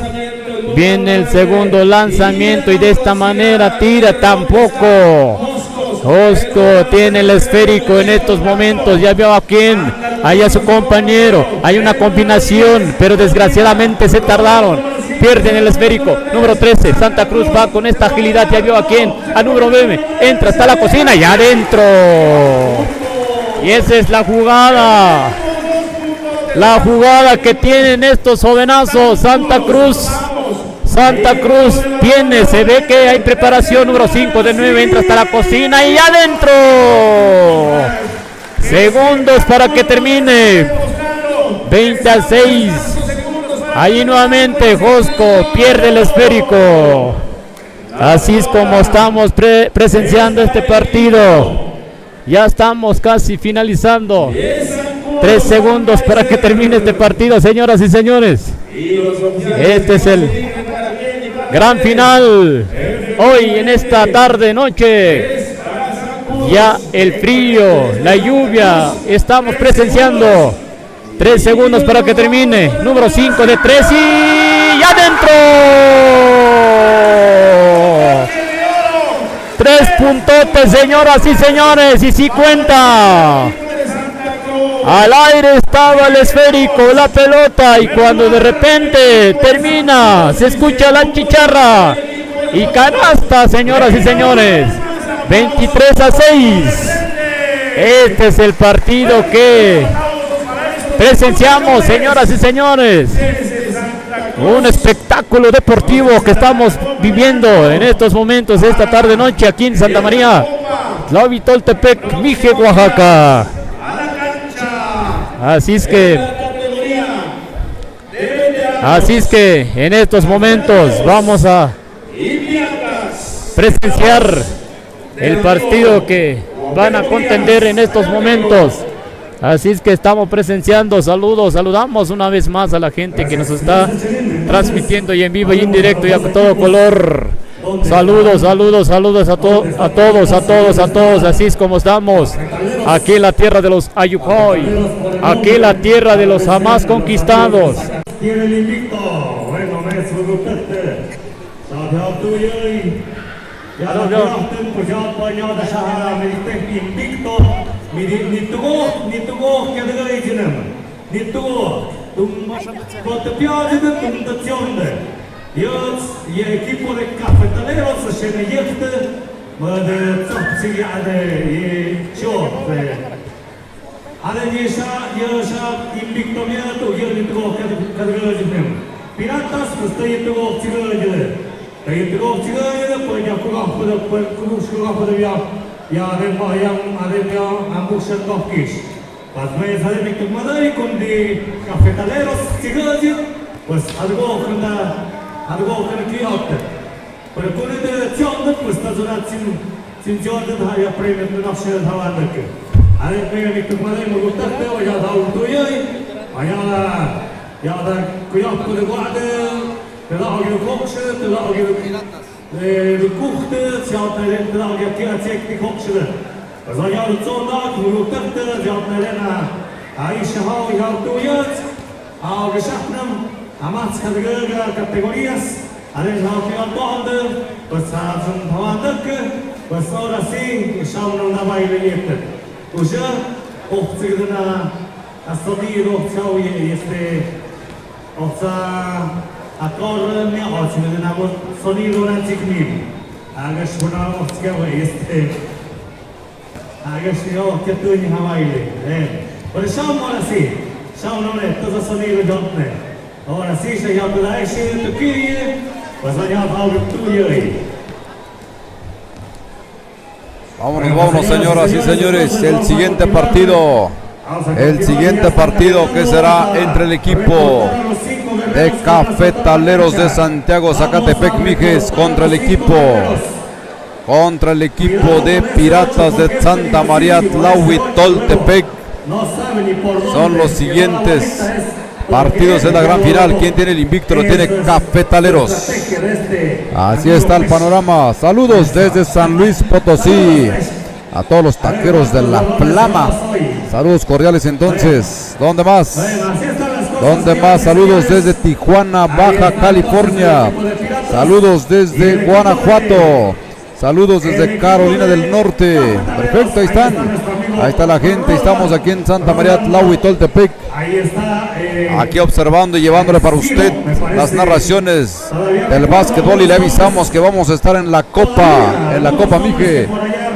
Viene el segundo lanzamiento y de esta manera tira, tampoco. Josco tiene el esférico en estos momentos. Ya vio a quién. Ahí a su compañero. Hay una combinación, pero desgraciadamente se tardaron. Pierden el esférico. Número 13, Santa Cruz va con esta agilidad. Ya vio a quién. A número 9. Entra hasta la cocina y adentro. Y esa es la jugada. La jugada que tienen estos jovenazos. Santa Cruz tiene, se ve que hay preparación. Número 5 de 9 entra hasta la cocina y adentro. Segundos para que termine. 20-6. Ahí nuevamente Josco pierde el esférico. Así es como estamos presenciando este partido. Ya estamos casi finalizando. 3 segundos para que termine este partido, señoras y señores. Este es el gran final. Hoy en esta tarde, noche. Ya el frío, la lluvia, estamos presenciando. 3 segundos para que termine. Número 5 de 3 y adentro. 3 puntotes, señoras y señores, y si cuenta. Al aire estaba el esférico, la pelota, y cuando de repente termina, se escucha la chicharra y canasta, señoras y señores. 23-6. Este es el partido que presenciamos, señoras y señores. Un espectáculo deportivo que estamos viviendo en estos momentos, esta tarde noche aquí en Santa María Tlaui Toltepec, Mije, Oaxaca. Así es que en estos momentos vamos a presenciar el partido que van a contender en estos momentos. Así es que estamos presenciando. Saludamos una vez más a la gente que nos está transmitiendo y en vivo y en directo y a todo color. Saludos a todos. Así es como estamos aquí en la tierra de los Ayucoy, aquí en la tierra de los jamás conquistados. Tiene el invicto. Bueno, me y el equipo de Cafetaleros se lleva de invicto Piratas, algo que quiere, pero con el acción pues está durante sin Jordan haya premio de la ciudad de Havana que a ver me que puede me gusta pero ya da un tuyo ya da cuidado con el guarde te da algo coche te da algo de cochte se te da algo que hace que coche pues ya lo zona me gusta ya لنا عايشه هاو يا تويات او بشحنم Amas categorías, haremos la final pues hacen pues ahora sí, ya una baileta. Pues ya, oxidana, asodido, y acorre, oxidana, sonido antiquín. Hagas una hagas yo que tú ni baile. Pues ya ahora sí, ya todo sonido de ahora sí se llama la Turquía, pues allá va el tuyo. Vámonos, señoras y señores, el siguiente partido que será entre el equipo de Cafetaleros de Santiago Zacatepec Mijes contra el equipo de Piratas de Santa María Tlaui Toltepec. Son los siguientes partidos en la gran final. ¿Quién tiene el invicto? Lo tiene Cafetaleros. Así está el panorama. Saludos desde San Luis Potosí a todos los taqueros de la Flama. Saludos cordiales entonces. ¿Dónde más? Saludos desde Tijuana, Baja California. Saludos desde Guanajuato. Saludos desde Carolina del Norte. Perfecto, ahí están. Ahí está la gente. Estamos aquí en Santa María Tlaui Toltepec. Aquí observando y llevándole para usted las narraciones del básquetbol, y le avisamos que vamos a estar en la Copa Mije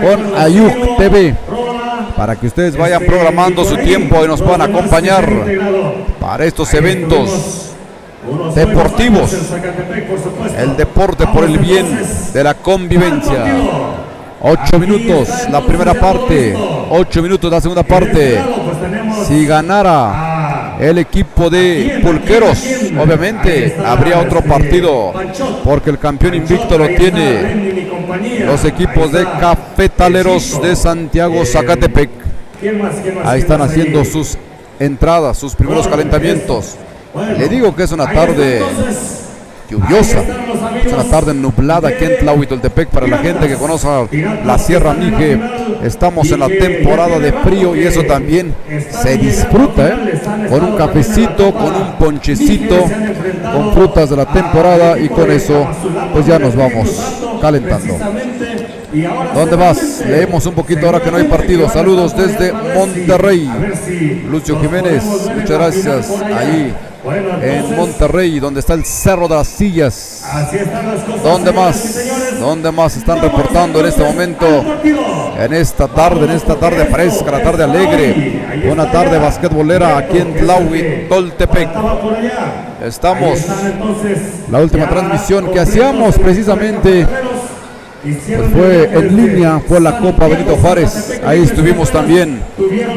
con Ayuk TV. para que ustedes vayan programando su tiempo y nos puedan acompañar para estos eventos deportivos. El deporte por el bien de la convivencia. 8 minutos la primera parte, 8 minutos la segunda parte. Si ganara el equipo de Pulqueros, obviamente habría otro partido, porque el campeón invicto lo tiene los equipos de Cafetaleros de Santiago, Zacatepec. Ahí están haciendo sus entradas, sus primeros calentamientos. Le digo que es una tarde lluviosa, es una tarde nublada aquí en Tlahuitoltepec. Para la gente que conoce la Sierra Mije, estamos en la temporada de frío y eso también se disfruta, con un cafecito, con un ponchecito, con frutas de la temporada, y con eso pues ya nos vamos calentando. ¿Dónde vas? Leemos un poquito ahora que no hay partido. Saludos desde Monterrey. Lucio Jiménez, muchas gracias. Ahí en Monterrey, donde está el Cerro de las Sillas. ¿Dónde más están reportando en este momento? En esta tarde fresca, la tarde alegre, una tarde basquetbolera aquí en Tlahuitoltepec. Estamos, la última transmisión que hacíamos precisamente pues fue en línea, fue la Copa Benito Juárez. Ahí estuvimos también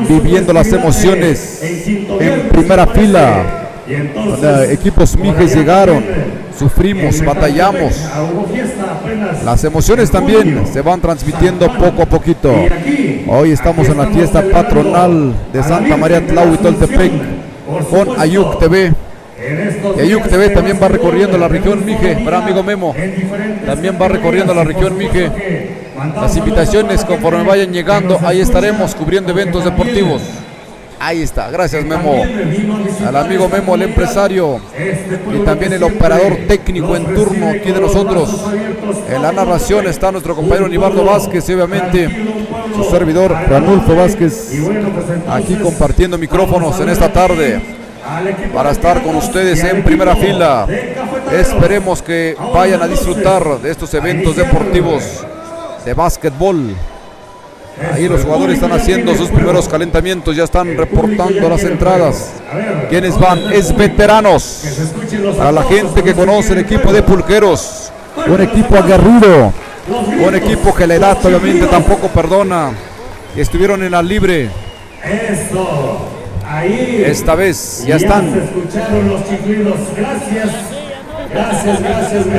viviendo las emociones en primera fila, donde equipos mijes llegaron, sufrimos, batallamos. Las emociones también se van transmitiendo poco a poquito. Hoy estamos en la fiesta patronal de Santa María Tlahuitoltepec con Ayuc TV. Y Ayuc TV también va recorriendo la región Mije, para amigo Memo, también va recorriendo la región Mije. Las invitaciones conforme vayan llegando, ahí estaremos cubriendo eventos deportivos. Ahí está, gracias Memo, al amigo Memo, el empresario, y también el operador técnico en turno aquí de nosotros. En la narración está nuestro compañero Nibardo Vázquez y obviamente su servidor Ranulfo Vázquez, aquí compartiendo micrófonos en esta tarde para estar con ustedes en primera fila. Esperemos que vayan a disfrutar de estos eventos deportivos de básquetbol. Ahí los jugadores están haciendo sus primeros calentamientos, ya están reportando las entradas. ¿Quiénes van? Es veteranos. Para la gente que conoce el equipo de Pulqueros, un equipo aguerrido, un equipo que la edad obviamente tampoco perdona. Estuvieron en la libre. Esta vez ya están.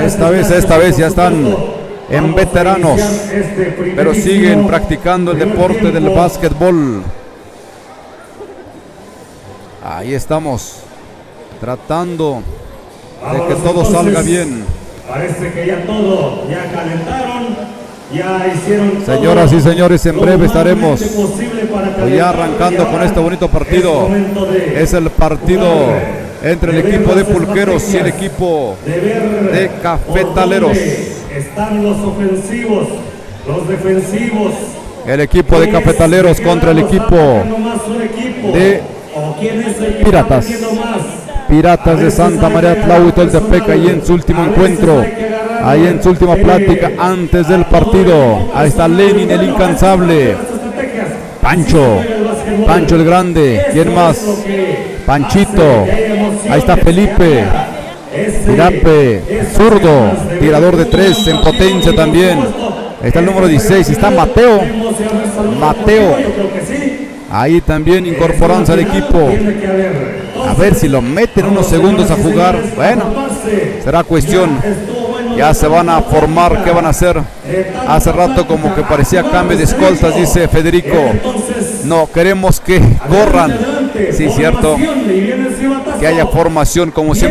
Esta vez ya están en veteranos, pero siguen practicando el deporte del básquetbol. Ahí estamos, tratando de que todo salga bien. Parece que ya calentaron, ya hicieron. Señoras y señores, en breve estaremos ya arrancando con este bonito partido. Es el partido entre el equipo de Pulqueros y el equipo de Cafetaleros. Están los ofensivos, los defensivos. El equipo de Cafetaleros contra el equipo de Piratas. Piratas de Santa María Tlahuitoltepec, ahí en su último encuentro, ahí en su última plática antes del partido. Ahí está Lenin, el incansable. Pancho el grande. ¿Quién más? Panchito. Ahí está Felipe. Pirape, zurdo, tirador de 3 en potencia también. Ahí está el número 16, está Mateo. Ahí también incorporándose al equipo. A ver si lo meten unos segundos a jugar. Bueno, será cuestión. Ya se van a formar, ¿qué van a hacer? Hace rato como que parecía cambio de escoltas, dice Federico. No, queremos que corran. Sí, cierto. Que haya formación como siempre.